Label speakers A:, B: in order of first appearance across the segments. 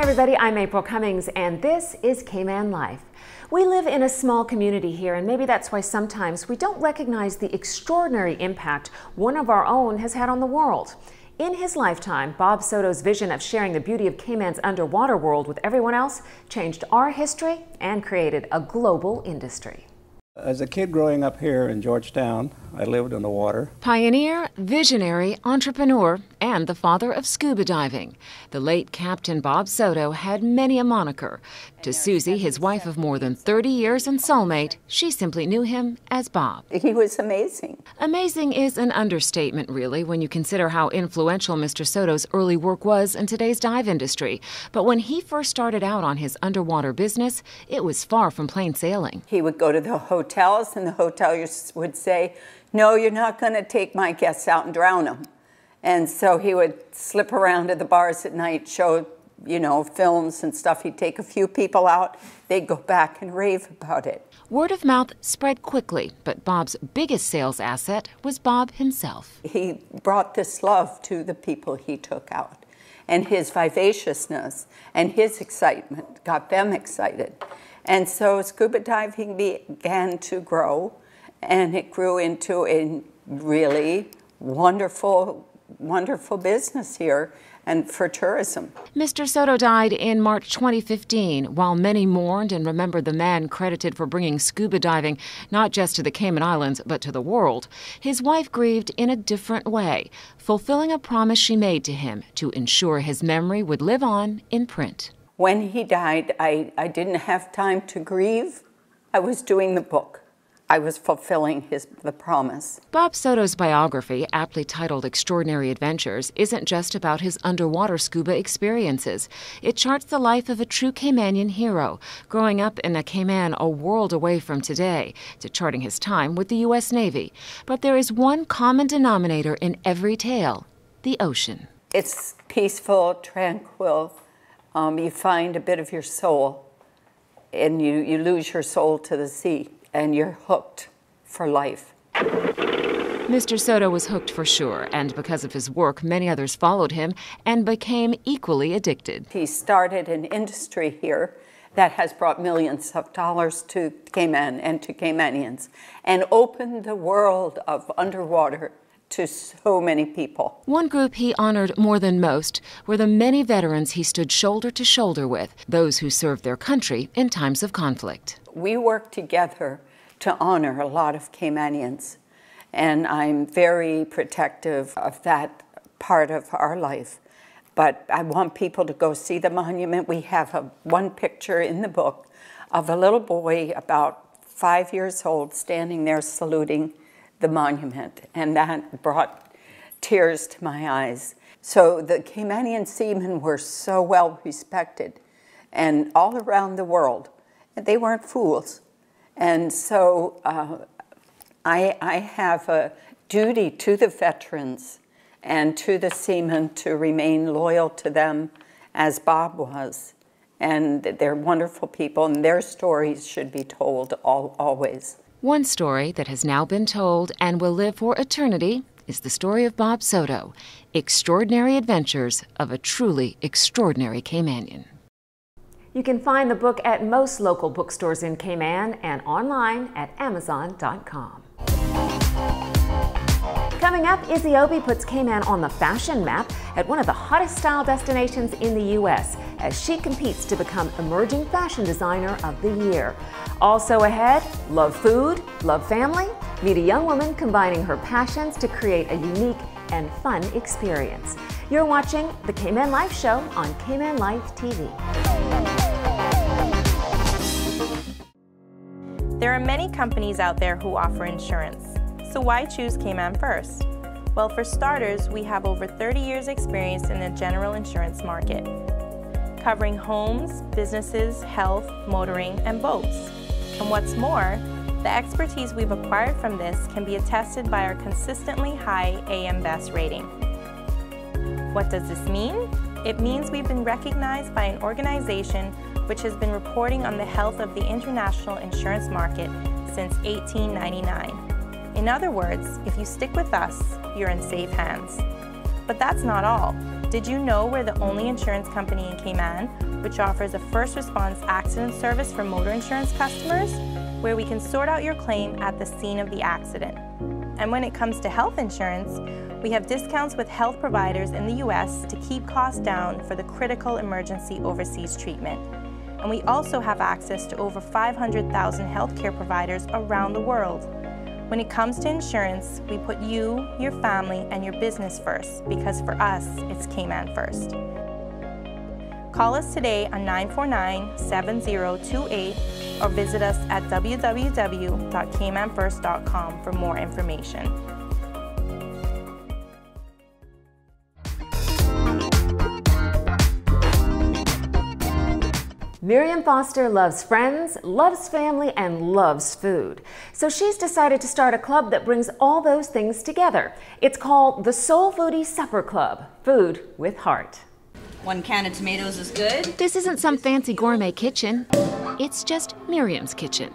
A: Hi everybody, I'm April Cummings and this is Cayman Life. We live in a small community here, and maybe that's why sometimes we don't recognize the extraordinary impact one of our own has had on the world. In his lifetime, Bob Soto's vision of sharing the beauty of Cayman's underwater world with everyone else changed our history and created a global industry.
B: As a kid growing up here in Georgetown, I lived on the water.
A: Pioneer, visionary, entrepreneur, and the father of scuba diving, the late Captain Bob Soto had many a moniker. To Susie, his wife of more than 30 years and soulmate, she simply knew him as Bob.
C: He was amazing.
A: Amazing is an understatement, really, when you consider how influential Mr. Soto's early work was in today's dive industry. But when he first started out on his underwater business, it was far from plain sailing.
C: He would go to the hotels, and the hoteliers would say, "No, you're not going to take my guests out and drown them." And so he would slip around to the bars at night, show, films and stuff. He'd take a few people out. They'd go back and rave about it.
A: Word of mouth spread quickly, but Bob's biggest sales asset was Bob himself.
C: He brought this love to the people he took out, and his vivaciousness and his excitement got them excited. And so scuba diving began to grow, and it grew into a really wonderful business here and for tourism.
A: Mr. Soto died in March 2015. While many mourned and remembered the man credited for bringing scuba diving not just to the Cayman Islands but to the world, his wife grieved in a different way, fulfilling a promise she made to him to ensure his memory would live on in print.
C: When he died, I didn't have time to grieve. I was doing the book. I was fulfilling the promise.
A: Bob Soto's biography, aptly titled Extraordinary Adventures, isn't just about his underwater scuba experiences. It charts the life of a true Caymanian hero, growing up in a Cayman a world away from today, to charting his time with the U.S. Navy. But there is one common denominator in every tale: the ocean.
C: It's peaceful, tranquil. You find a bit of your soul, and you lose your soul to the sea, and you're hooked for life.
A: Mr. Soto was hooked for sure, and because of his work, many others followed him and became equally addicted.
C: He started an industry here that has brought millions of dollars to Cayman and to Caymanians, and opened the world of underwater to so many people.
A: One group he honored more than most were the many veterans he stood shoulder to shoulder with, those who served their country in times of conflict.
C: We work together to honor a lot of Caymanians, and I'm very protective of that part of our life. But I want people to go see the monument. We have one picture in the book of a little boy about 5 years old standing there saluting the monument, and that brought tears to my eyes. So the Caymanian seamen were so well respected, and all around the world. And they weren't fools. And so I have a duty to the veterans and to the seamen to remain loyal to them as Bob was. And they're wonderful people, and their stories should be told always.
A: One story that has now been told and will live for eternity is the story of Bob Soto, Extraordinary Adventures of a Truly Extraordinary Caymanian. You can find the book at most local bookstores in Cayman and online at Amazon.com. Coming up, Izzy Obi puts Cayman on the fashion map at one of the hottest style destinations in the U.S. as she competes to become Emerging Fashion Designer of the Year. Also ahead, love food, love family, meet a young woman combining her passions to create a unique and fun experience. You're watching the Cayman Life Show on Cayman Life TV.
D: There are many companies out there who offer insurance. So why choose Cayman first? Well, for starters, we have over 30 years experience in the general insurance market, covering homes, businesses, health, motoring, and boats. And what's more, the expertise we've acquired from this can be attested by our consistently high AM Best rating. What does this mean? It means we've been recognized by an organization which has been reporting on the health of the international insurance market since 1899. In other words, if you stick with us, you're in safe hands. But that's not all. Did you know we're the only insurance company in Cayman which offers a first response accident service for motor insurance customers, where we can sort out your claim at the scene of the accident? And when it comes to health insurance, we have discounts with health providers in the US to keep costs down for the critical emergency overseas treatment. And we also have access to over 500,000 healthcare providers around the world. When it comes to insurance, we put you, your family, and your business first, because for us, it's Cayman first. Call us today on 949-7028 or visit us at www.caymanfirst.com for more information.
A: Miriam Foster loves friends, loves family, and loves food. So she's decided to start a club that brings all those things together. It's called the Soul Foodie Supper Club, food with heart.
E: 1 can of tomatoes is good.
A: This isn't some fancy gourmet kitchen. It's just Miriam's kitchen.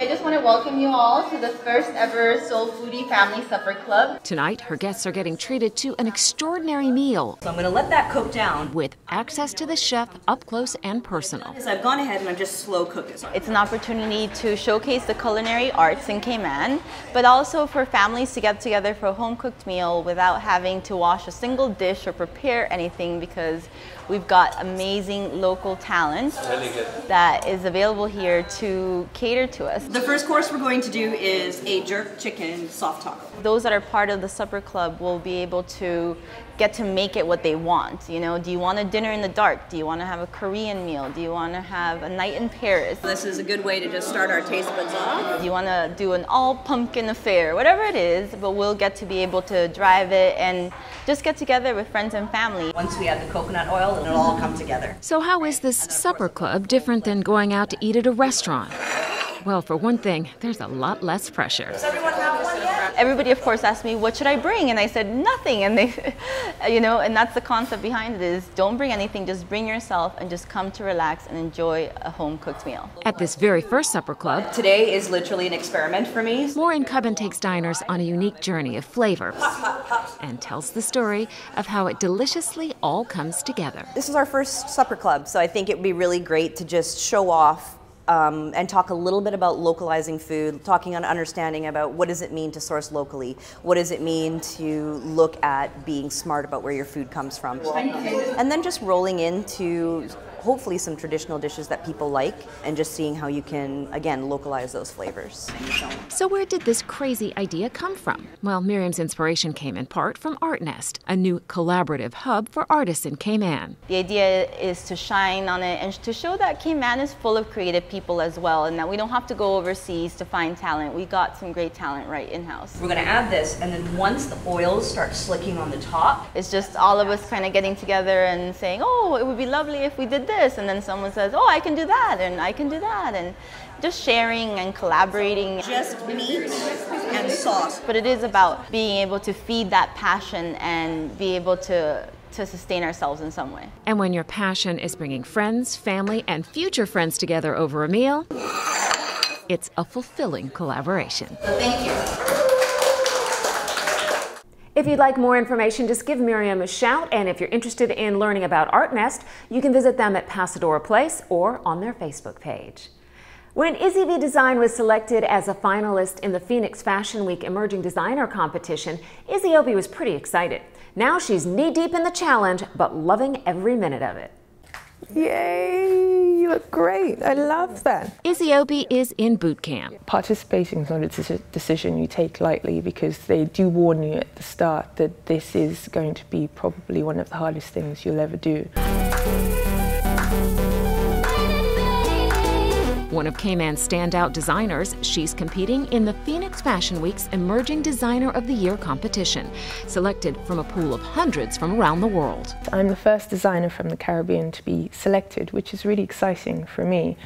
F: I just want to welcome you all to the first ever Soul Foodie Family Supper Club.
A: Tonight, her guests are getting treated to an extraordinary meal.
E: So I'm going to let that cook down.
A: With access to the chef up close and personal.
E: I've gone ahead and I've just slow cooked this.
G: It's an opportunity to showcase the culinary arts in Cayman, but also for families to get together for a home-cooked meal without having to wash a single dish or prepare anything, because we've got amazing local talent that is available here to cater to us.
E: The first course we're going to do is a jerk chicken soft taco.
G: Those that are part of the supper club will be able to get to make it what they want. You know, do you want a dinner in the dark? Do you want to have a Korean meal? Do you want to have a night in Paris?
E: This is a good way to just start our taste buds off.
G: Do you want to do an all pumpkin affair? Whatever it is, but we'll get to be able to drive it and just get together with friends and family.
E: Once we add the coconut oil, it'll all come together.
A: So how is this supper club different than going out to eat at a restaurant? Well, for one thing, there's a lot less pressure.
E: Does everyone have one yet?
G: Everybody, of course, asked me, what should I bring? And I said, nothing. And they, you know, and that's the concept behind it, is don't bring anything, just bring yourself and just come to relax and enjoy a home-cooked meal.
A: At this very first supper club,
E: Today is literally an experiment for me.
A: Maureen Cubbin takes diners on a unique journey of flavor and tells the story of how it deliciously all comes together.
H: This is our first supper club, so I think it would be really great to just show off and talk a little bit about localizing food, talking on understanding about what does it mean to source locally, what does it mean to look at being smart about where your food comes from, and then just rolling into hopefully some traditional dishes that people like, and just seeing how you can, again, localize those flavors.
A: So where did this crazy idea come from? Well, Miriam's inspiration came in part from Art Nest, a new collaborative hub for artists in Cayman.
G: The idea is to shine on it and to show that Cayman is full of creative people as well, and that we don't have to go overseas to find talent. We got some great talent right in-house.
E: We're going to add this, and then once the oils start slicking on the top,
G: It's just all of us kind of getting together and saying, oh, it would be lovely if we did this. And then someone says, oh, I can do that, and I can do that. And just sharing and collaborating.
E: just meat and sauce.
G: But it is about being able to feed that passion and be able to sustain ourselves in some way.
A: And when your passion is bringing friends, family, and future friends together over a meal, it's a fulfilling collaboration.
E: So thank you.
A: If you'd like more information, just give Miriam a shout, and if you're interested in learning about Art Nest, you can visit them at Pasadora Place or on their Facebook page. When Izzy V Design was selected as a finalist in the Phoenix Fashion Week Emerging Designer Competition, Izzy Opie was pretty excited. Now she's knee-deep in the challenge, but loving every minute of it.
I: Yay, you look great. I love that.
A: Izzy Opie is in boot camp.
I: Participating is not a decision you take lightly, because they do warn you at the start that this is going to be probably one of the hardest things you'll ever do.
A: One of Cayman's standout designers, she's competing in the Phoenix Fashion Week's Emerging Designer of the Year competition, selected from a pool of hundreds from around the world.
I: I'm the first designer from the Caribbean to be selected, which is really exciting for me.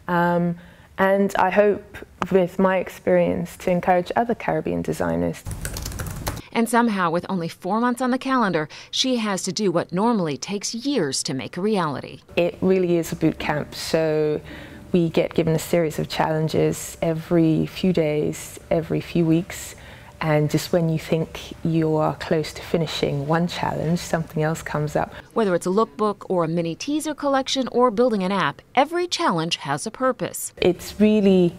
I: And I hope, with my experience, to encourage other Caribbean designers.
A: And somehow, with only 4 months on the calendar, she has to do what normally takes years to make a reality.
I: It really is a boot camp, so we get given a series of challenges every few days, every few weeks, And just when you think you are close to finishing one challenge, something else comes up.
A: Whether it's a lookbook or a mini teaser collection or building an app, every challenge has a purpose.
I: It's really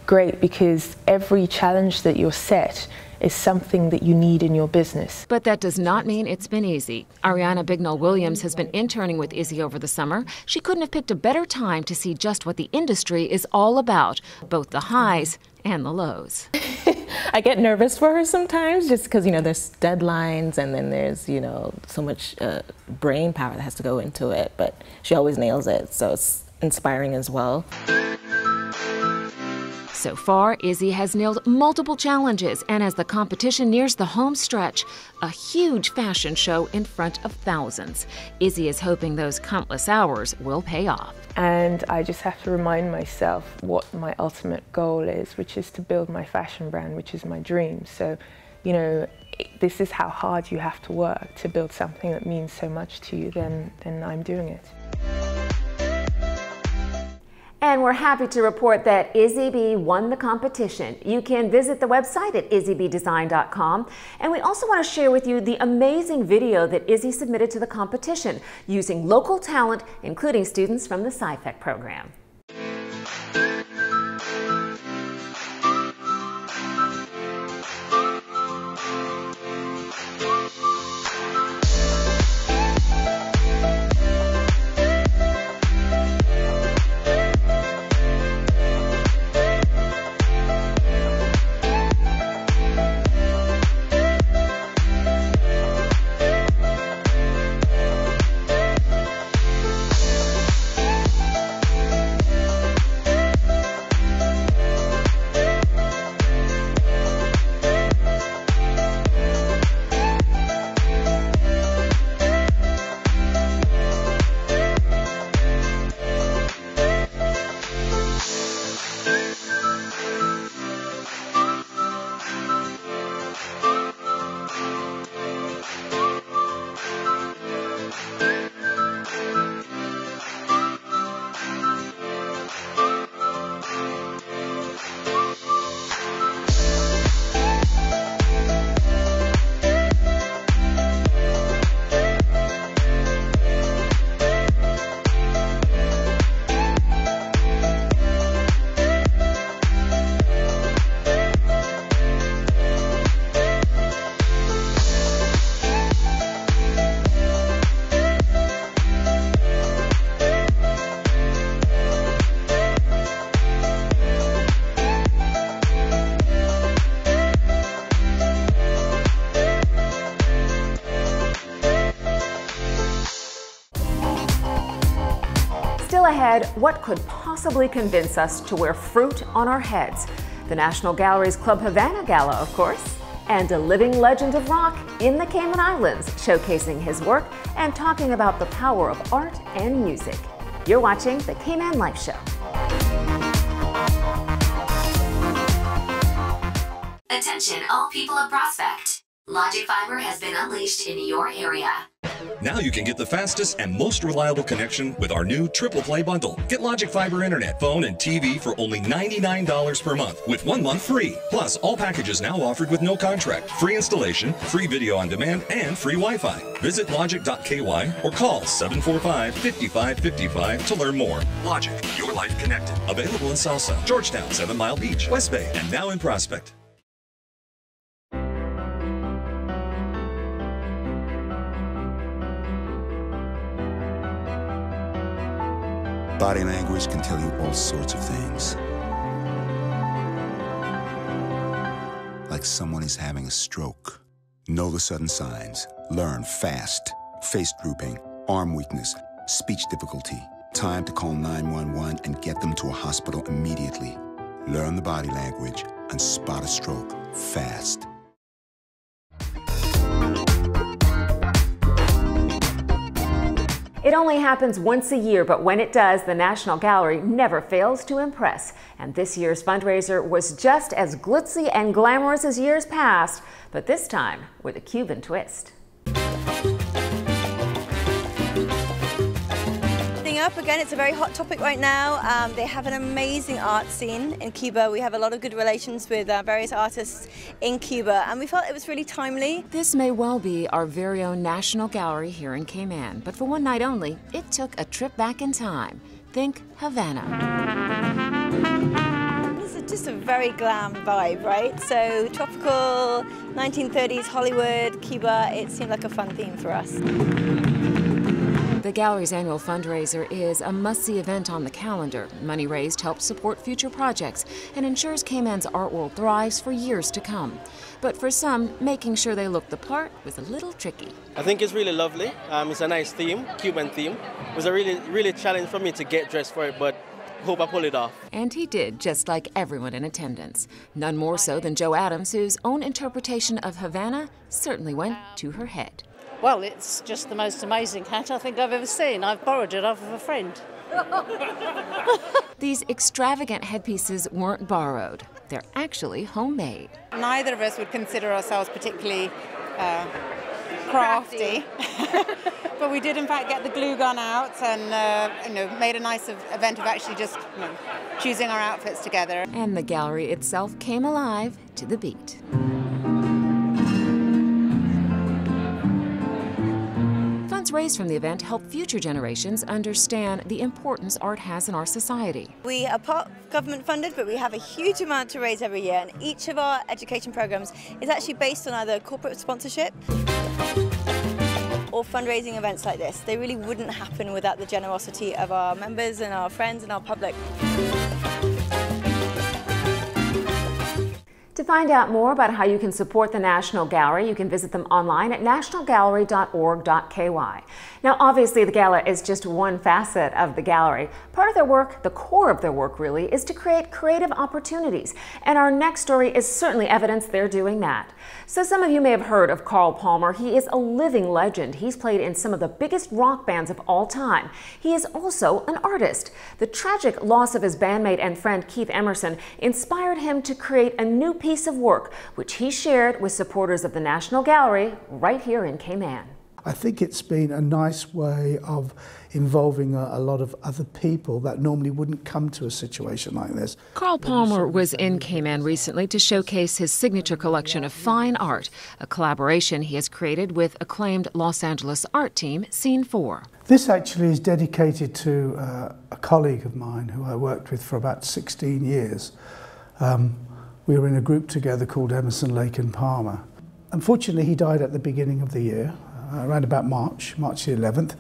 I: great because every challenge that you're set is something that you need in your business.
A: But that does not mean it's been easy. Ariana Bignell-Williams has been interning with Izzy over the summer. She couldn't have picked a better time to see just what the industry is all about, both the highs and the lows.
J: I get nervous for her sometimes just because, there's deadlines and then there's, so much brain power that has to go into it, but she always nails it, so it's inspiring as well.
A: So far, Izzy has nailed multiple challenges, and as the competition nears the home stretch, a huge fashion show in front of thousands. Izzy is hoping those countless hours will pay off.
I: And I just have to remind myself what my ultimate goal is, which is to build my fashion brand, which is my dream. So, this is how hard you have to work to build something that means so much to you, then I'm doing it.
A: And we're happy to report that Izzy B won the competition. You can visit the website at izzybdesign.com. And we also want to share with you the amazing video that Izzy submitted to the competition using local talent, including students from the SciFec program. Still ahead, what could possibly convince us to wear fruit on our heads? The National Gallery's Club Havana Gala, of course, and a living legend of rock in the Cayman Islands, showcasing his work and talking about the power of art and music. You're watching the Cayman Life Show.
K: Attention all people of Prospect. Logic Fiber has been unleashed in your area.
L: Now you can get the fastest and most reliable connection with our new Triple Play bundle. Get Logic Fiber Internet, phone, and TV for only $99 per month with 1 month free. Plus, all packages now offered with no contract, free installation, free video on demand, and free Wi-Fi. Visit logic.ky or call 745-5555 to learn more. Logic, your life connected. Available in Salsa, Georgetown, 7 Mile Beach, West Bay, and now in Prospect.
M: Body language can tell you all sorts of things. Like someone is having a stroke. Know the sudden signs. Learn fast. Face drooping, arm weakness, speech difficulty. Time to call 911 and get them to a hospital immediately. Learn the body language and spot a stroke fast.
A: It only happens once a year, but when it does, the National Gallery never fails to impress. And this year's fundraiser was just as glitzy and glamorous as years past, but this time with a Cuban twist.
N: up. Again, it's a very hot topic right now. They have an amazing art scene in Cuba. We have a lot of good relations with various artists in Cuba, and we felt it was really timely.
A: This may well be our very own National Gallery here in Cayman, but for one night only, it took a trip back in time. Think Havana.
N: This is just a very glam vibe, right? So tropical, 1930s Hollywood, Cuba, it seemed like a fun theme for us.
A: The gallery's annual fundraiser is a must-see event on the calendar. Money raised helps support future projects and ensures Cayman's art world thrives for years to come. But for some, making sure they look the part was a little tricky.
O: I think it's really lovely. It's a nice theme, Cuban theme. It was a really challenge for me to get dressed for it, but hope I pull it off.
A: And he did, just like everyone in attendance. None more so than Jo Adams, whose own interpretation of Havana certainly went to her head.
P: Well, it's just the most amazing hat I think I've ever seen. I've borrowed it off of a friend.
A: These extravagant headpieces weren't borrowed. They're actually homemade.
Q: Neither of us would consider ourselves particularly crafty. But we did in fact get the glue gun out and made a nice event of actually just choosing our outfits together.
A: And the gallery itself came alive to the beat. Funds raised from the event help future generations understand the importance art has in our society.
N: We are part government funded, but we have a huge amount to raise every year, and each of our education programs is actually based on either corporate sponsorship or fundraising events like this. They really wouldn't happen without the generosity of our members and our friends and our public.
A: To find out more about how you can support the National Gallery, you can visit them online at nationalgallery.org.ky. Now, obviously, the gala is just one facet of the gallery. Part of their work, the core of their work really, is to create creative opportunities. And our next story is certainly evidence they're doing that. So some of you may have heard of Carl Palmer. He is a living legend. He's played in some of the biggest rock bands of all time. He is also an artist. The tragic loss of his bandmate and friend Keith Emerson inspired him to create a new piece of work, which he shared with supporters of the National Gallery right here in Cayman.
R: I think it's been a nice way of involving a lot of other people that normally wouldn't come to a situation like this.
A: Carl Palmer was in Cayman recently to showcase his signature collection of fine art, a collaboration he has created with acclaimed Los Angeles art team Scene 4.
R: This actually is dedicated to a colleague of mine who I worked with for about 16 years. We were in a group together called Emerson, Lake and Palmer. Unfortunately, he died at the beginning of the year, around about March the 11th.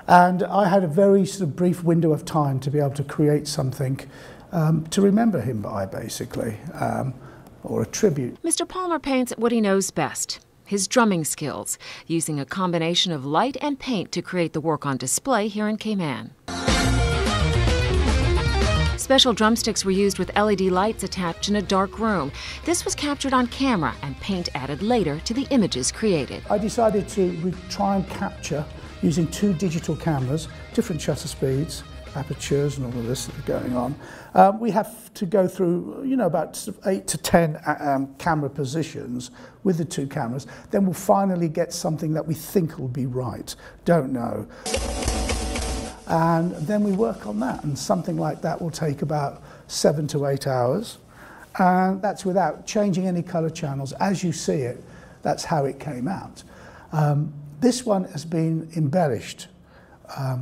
R: And I had a very sort of brief window of time to be able to create something to remember him by, basically, or a tribute.
A: Mr. Palmer paints what he knows best, his drumming skills, using a combination of light and paint to create the work on display here in Cayman. Special drumsticks were used with LED lights attached in a dark room. This was captured on camera and paint added later to the images created.
R: I decided to try and capture, using 2 digital cameras, different shutter speeds, apertures and all of this that are going on. We have to go through, about 8 to 10 camera positions with the 2 cameras. Then we'll finally get something that we think will be right. Don't know. And then we work on that, and something like that will take about 7 to 8 hours. And that's without changing any color channels. As you see it, that's how it came out. This one has been embellished.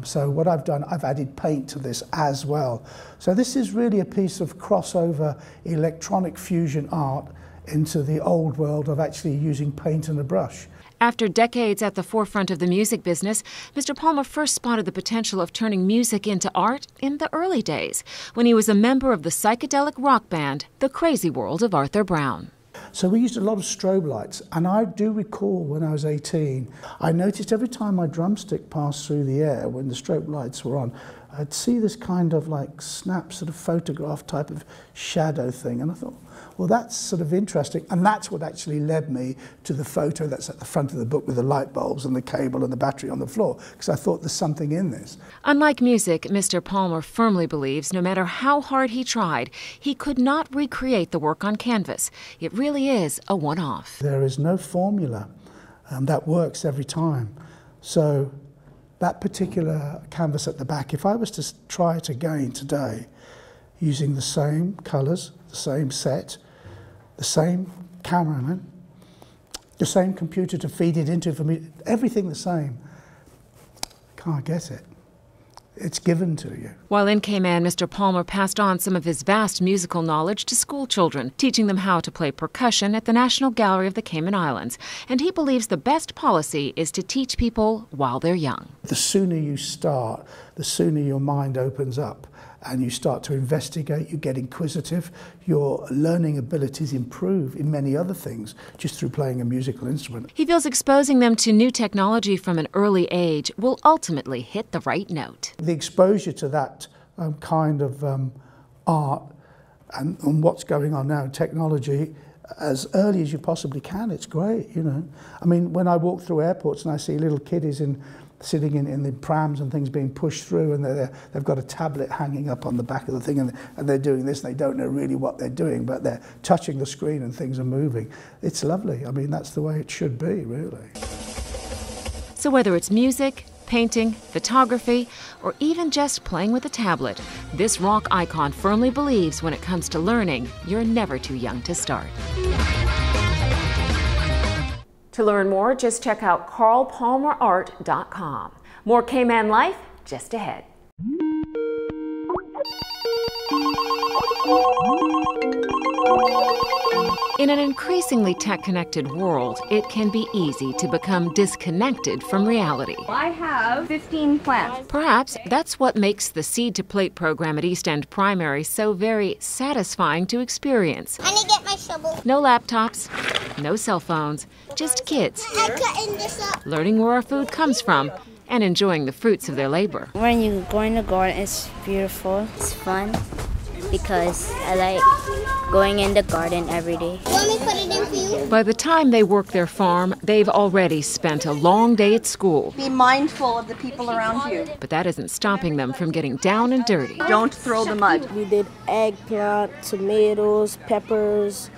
R: So what I've done, I've added paint to this as well. So this is really a piece of crossover electronic fusion art into the old world of actually using paint and a brush.
A: After decades at the forefront of the music business, Mr. Palmer first spotted the potential of turning music into art in the early days, when he was a member of the psychedelic rock band, The Crazy World of Arthur Brown.
R: So we used a lot of strobe lights, and I do recall when I was 18, I noticed every time my drumstick passed through the air when the strobe lights were on, I'd see this kind of like snap sort of photograph type of shadow thing, and I thought, well, that's sort of interesting, and that's what actually led me to the photo that's at the front of the book with the light bulbs and the cable and the battery on the floor, because I thought there's something in this.
A: Unlike music, Mr. Palmer firmly believes no matter how hard he tried, he could not recreate the work on canvas. It really is a one-off.
R: There is no formula that works every time. So that particular canvas at the back, if I was to try it again today, using the same colours, the same set, the same cameraman, the same computer to feed it into for me, everything the same, can't get it. It's given to you.
A: While in Cayman, Mr. Palmer passed on some of his vast musical knowledge to school children, teaching them how to play percussion at the National Gallery of the Cayman Islands. And he believes the best policy is to teach people while they're young.
R: The sooner you start, the sooner your mind opens up and you start to investigate, you get inquisitive, your learning abilities improve in many other things just through playing a musical instrument.
A: He feels exposing them to new technology from an early age will ultimately hit the right note.
R: The exposure to that kind of art and what's going on now in technology as early as you possibly can, it's great, you know. I mean, when I walk through airports and I see little kiddies sitting in the prams and things being pushed through, and they've got a tablet hanging up on the back of the thing, and they're doing this, and they don't know really what they're doing, but they're touching the screen and things are moving. It's lovely. I mean, that's the way it should be, really.
A: So whether it's music, painting, photography, or even just playing with a tablet, this rock icon firmly believes when it comes to learning, you're never too young to start. To learn more, just check out carlpalmerart.com. More Cayman Life just ahead. In an increasingly tech-connected world, it can be easy to become disconnected from reality.
S: I have 15 plants.
A: Perhaps that's what makes the Seed to Plate program at East End Primary so very satisfying to experience.
T: I need to get my shovel.
A: No laptops, no cell phones, just kids
T: I'm cutting this up.
A: learning where our food comes from and enjoying the fruits of their labor.
U: When you go in the garden, it's beautiful. It's fun because I like going in the garden every day.
T: You want me to put it in for you?
A: By the time they work their farm, they've already spent a long day at school.
H: Be mindful of the people around you.
A: But that isn't stopping them from getting down and dirty.
H: Don't throw the mud.
V: We did eggplant, tomatoes, peppers,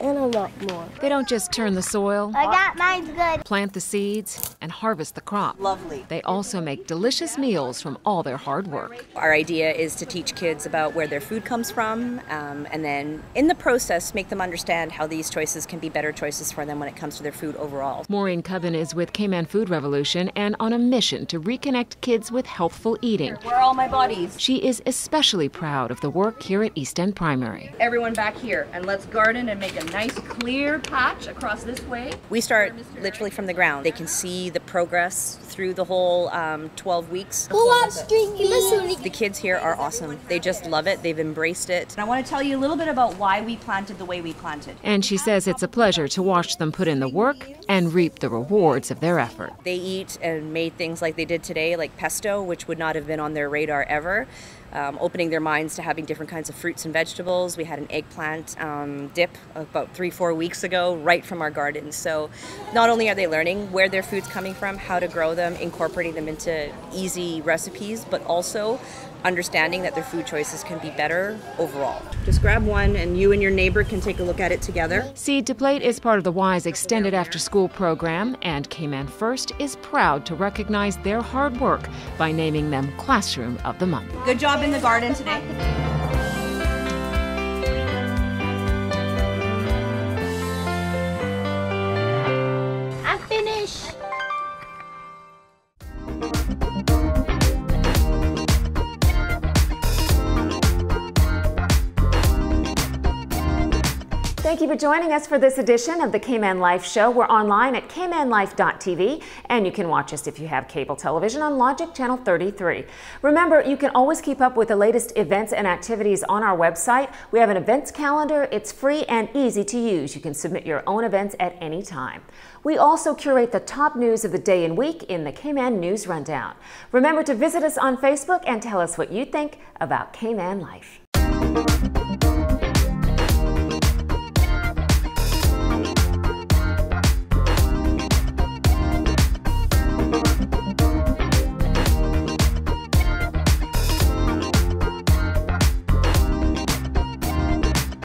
V: and a lot more.
A: They don't just turn the soil,
T: I got mine's good.
A: plant the seeds, and harvest the crop.
H: Lovely.
A: They also make delicious meals from all their hard work.
H: Our idea is to teach kids about where their food comes from, and then in the process make them understand how these choices can be better choices for them when it comes to their food overall.
A: Maureen Coven is with Cayman Food Revolution and on a mission to reconnect kids with healthful eating.
H: Where are all my bodies?
A: She is especially proud of the work here at East End Primary.
S: Everyone back here, and let's garden and make a nice clear patch across this way.
H: We start literally from the ground. They can see the progress through the whole 12 weeks.
T: Who wants string beans?
H: The kids here are awesome. They just love it. They've embraced it. And I want to tell you a little bit about why we planted the way we planted.
A: And she says it's a pleasure to watch them put in the work and reap the rewards of their effort.
H: They eat and made things like they did today, like pesto, which would not have been on their radar ever. Opening their minds to having different kinds of fruits and vegetables. We had an eggplant dip about 3-4 weeks ago, right from our garden. So not only are they learning where their food's coming from, how to grow them, incorporating them into easy recipes, but also understanding that their food choices can be better overall. Just grab one and you and your neighbor can take a look at it together.
A: Seed to Plate is part of the WISE Extended After School program, and Cayman First is proud to recognize their hard work by naming them Classroom of the Month.
H: Good job in the garden today.
T: I'm finished.
A: Thank you for joining us for this edition of the Cayman Life Show. We're online at caymanlife.tv, and you can watch us if you have cable television on Logic Channel 33. Remember, you can always keep up with the latest events and activities on our website. We have an events calendar. It's free and easy to use. You can submit your own events at any time. We also curate the top news of the day and week in the Cayman News Rundown. Remember to visit us on Facebook and tell us what you think about Cayman Life.